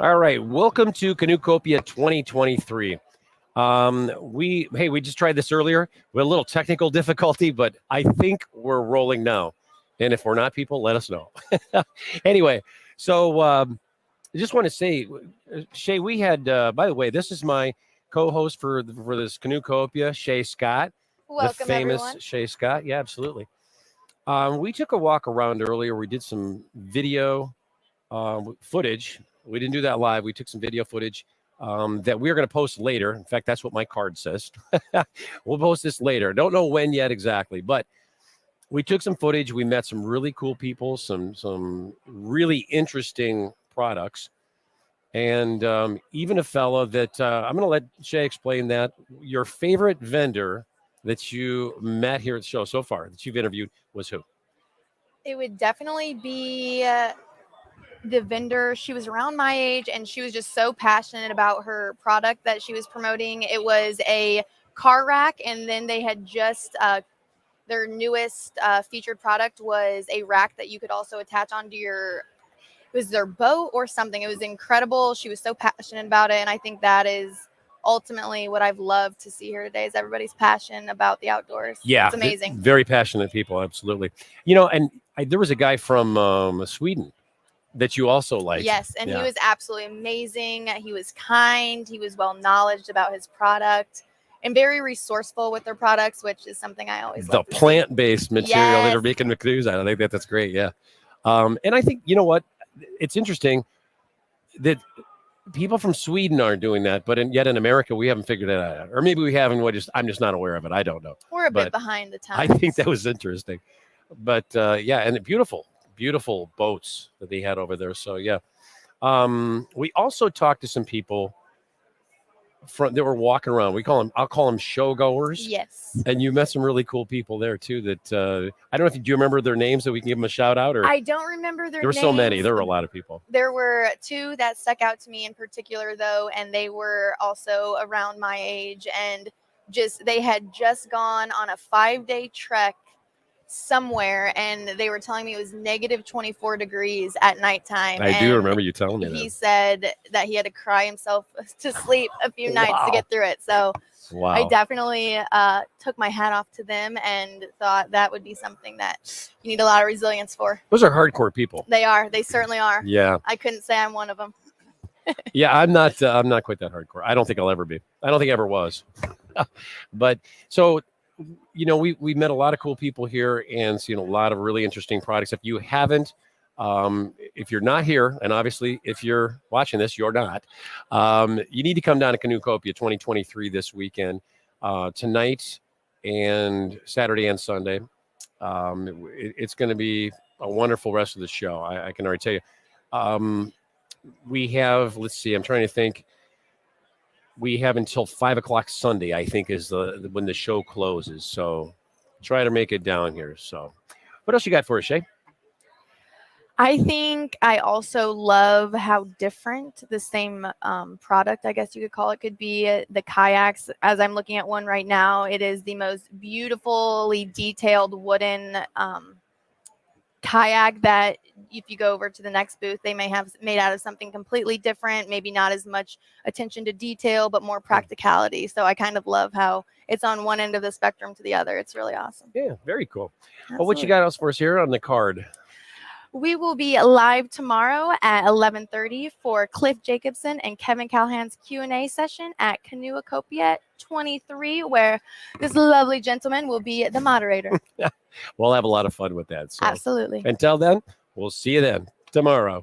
All right, welcome to Canoecopia 2023. We just tried this earlier with a little technical difficulty, but I think we're rolling now. And if we're not, people, let us know. Anyway, so I just want to say, Shay, we had. By the way, this is my co-host for this Canoecopia, Shea Scott, Welcome, the famous everyone. Shea Scott. Yeah, absolutely. We took a walk around earlier. We did some video footage. We didn't do that live. We took some video footage that we're going to post later. In fact, that's what my card says. We'll post this later. Don't know when yet exactly, but we took some footage. We met some really cool people, some really interesting products, and even a fella that I'm going to let Shay explain that. Your favorite vendor that you met here at the show so far that you've interviewed was who? It would definitely be the vendor. She was around my age and she was just so passionate about her product that she was promoting. It was a car rack, and then they had just their newest featured product was a rack that you could also attach onto your, it was their boat or something. It was incredible. She was so passionate about it, and I think that is ultimately what I've loved to see here today is everybody's passion about the outdoors. Yeah, It's amazing. very passionate people, absolutely. And there was a guy from Sweden that you also liked. Yes, and Yeah. he was absolutely amazing. He was kind. He was well knowledgeable about his product and very resourceful with their products, which is something I always The love to see. plant-based material that Yes. are making the canoes out. I think that's great. Yeah, and I think you know what, it's interesting that people from Sweden aren't doing that, but yet in America we haven't figured it out, or maybe we haven't. I'm just not aware of it. I don't know. We're a But bit behind the I times. think that was interesting. But yeah, and beautiful boats that they had over there. So yeah, we also talked to some people that were walking around. I'll call them show goers. Yes. And you met some really cool people there too. That I don't know if you remember their names, that we can give them a shout out. Or I don't remember their there were names. so many. There were a lot of people. There were two that stuck out to me in particular, though, and they were also around my age, and they had just gone on a 5-day trek somewhere, and they were telling me it was negative 24 degrees at nighttime. I do and remember you telling me he that. said that he had to cry himself to sleep a few nights to get through it. So Wow. I definitely took my hat off to them and thought that would be something that you need a lot of resilience for. Those are hardcore people. They are. They certainly are. Yeah. I couldn't say I'm one of them. Yeah, I'm not quite that hardcore. I don't think I'll ever be. I don't think I ever was. But so, we met a lot of cool people here and seen a lot of really interesting products. If you haven't, if you're not here, and obviously if you're watching this, you're not, you need to come down to Canoecopia 2023 this weekend, tonight and Saturday and Sunday. It's going to be a wonderful rest of the show. I can already tell you. We have, let's see, I'm trying to think. We have until 5:00 Sunday, I think, is when the show closes. So try to make it down here. So what else you got for us, Shay? I think I also love how different the same product, I guess you could call it, could be. The kayaks, as I'm looking at one right now, it is the most beautifully detailed wooden kayak that if you go over to the next booth, they may have made out of something completely different, maybe not as much attention to detail, but more practicality. So I kind of love how it's on one end of the spectrum to the other. It's really awesome. Yeah, very cool. Absolutely. Well, what you got else for us here on the card? We will be live tomorrow at 11:30 for Cliff Jacobson and Kevin Callahan's Q&A session at Canoecopia 23, where this lovely gentleman will be the moderator. We'll have a lot of fun with that. So. Absolutely. Until then, we'll see you then tomorrow.